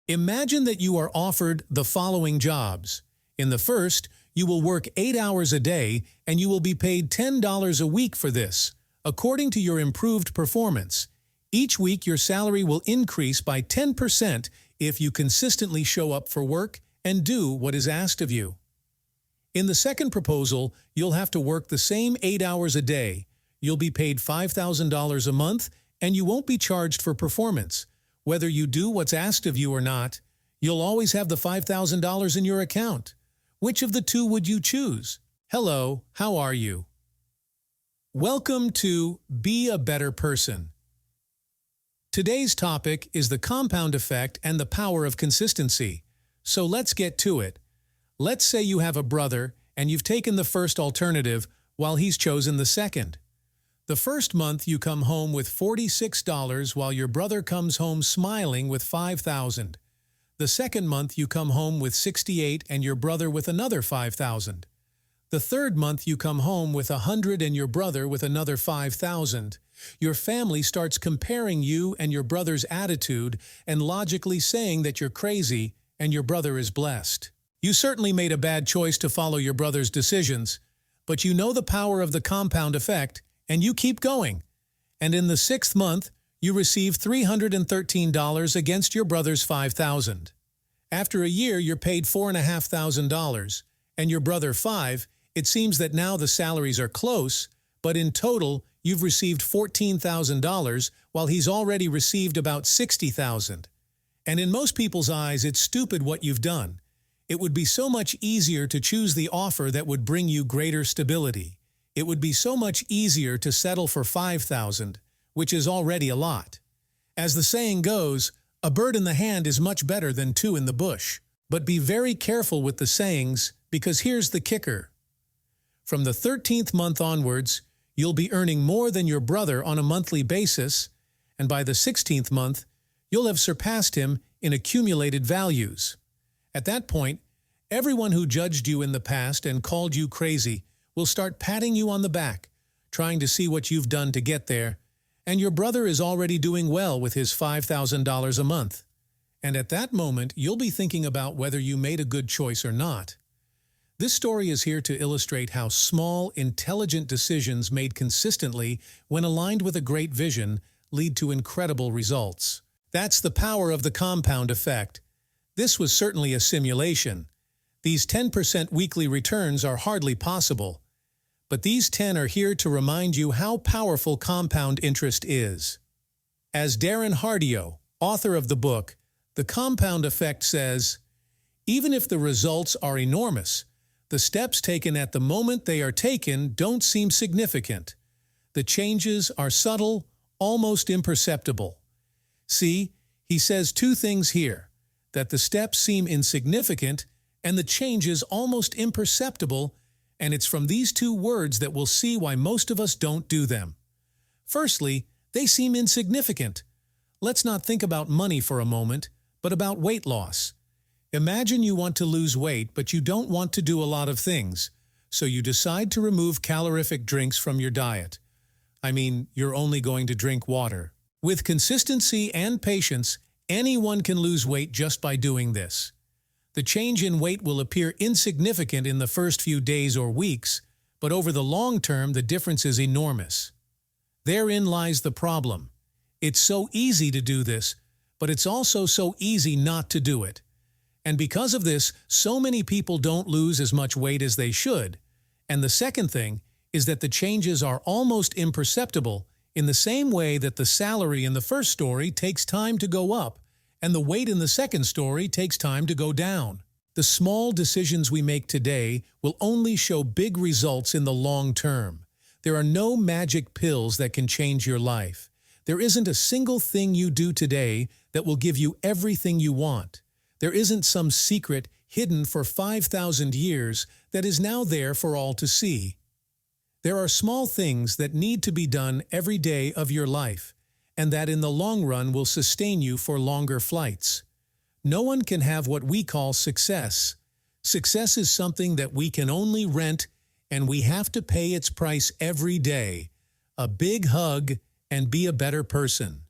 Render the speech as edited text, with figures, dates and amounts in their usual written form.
Imagine that you are offered the following jobs. In the first, you will work 8 hours a day and you will be paid $10 a week for this, according to your improved performance. Each week your salary will increase by 10% if you consistently show up for work and do what is asked of you. In the second proposal, you'll have to work the same 8 hours a day. You'll be paid $5,000 a month and you won't be charged for performance. Whether you do what's asked of you or not, you'll always have the $5,000 in your account. Which of the two would you choose? Hello, how are you? Welcome to Be a Better Person. Today's topic is the compound effect and the power of consistency. So let's get to it. Let's say you have a brother and you've taken the first alternative while he's chosen the second. The first month you come home with $46 while your brother comes home smiling with $5,000. The second month you come home with $68 and your brother with another $5,000. The third month you come home with $100 and your brother with another $5,000. Your family starts comparing you and your brother's attitude and logically saying that you're crazy and your brother is blessed. You certainly made a bad choice to follow your brother's decisions, but you know the power of the compound effect and you keep going. And in the sixth month, you receive $313 against your brother's $5,000. After a year, you're paid $4,500 and your brother $5,000. It seems that now the salaries are close, but in total, you've received $14,000 while he's already received about $60,000. And in most people's eyes, it's stupid what you've done. It would be so much easier to choose the offer that would bring you greater stability. It would be so much easier to settle for $5,000, which is already a lot. As the saying goes, a bird in the hand is much better than two in the bush. But be very careful with the sayings, because here's the kicker. From the 13th month onwards, you'll be earning more than your brother on a monthly basis, and by the 16th month, you'll have surpassed him in accumulated values. At that point, everyone who judged you in the past and called you crazy will start patting you on the back, trying to see what you've done to get there, and your brother is already doing well with his $5,000 a month. And at that moment, you'll be thinking about whether you made a good choice or not. This story is here to illustrate how small, intelligent decisions made consistently when aligned with a great vision lead to incredible results. That's the power of the compound effect. This was certainly a simulation. These 10% weekly returns are hardly possible. But these 10 are here to remind you how powerful compound interest is. As Darren Hardio, author of the book, The Compound Effect says, even if the results are enormous, the steps taken at the moment they are taken don't seem significant. The changes are subtle, almost imperceptible. See, he says two things here, that the steps seem insignificant and the changes almost imperceptible, and it's from these two words that we'll see why most of us don't do them. Firstly, they seem insignificant. Let's not think about money for a moment, but about weight loss. Imagine you want to lose weight, but you don't want to do a lot of things, so you decide to remove calorific drinks from your diet. I mean, you're only going to drink water. With consistency and patience, anyone can lose weight just by doing this. The change in weight will appear insignificant in the first few days or weeks, but over the long term, the difference is enormous. Therein lies the problem. It's so easy to do this, but it's also so easy not to do it. And because of this, so many people don't lose as much weight as they should. And the second thing is that the changes are almost imperceptible in the same way that the salary in the first story takes time to go up and the weight in the second story takes time to go down. The small decisions we make today will only show big results in the long term. There are no magic pills that can change your life. There isn't a single thing you do today that will give you everything you want. There isn't some secret hidden for 5,000 years that is now there for all to see. There are small things that need to be done every day of your life, and that in the long run will sustain you for longer flights. No one can have what we call success. Success is something that we can only rent, and we have to pay its price every day. A big hug and be a better person.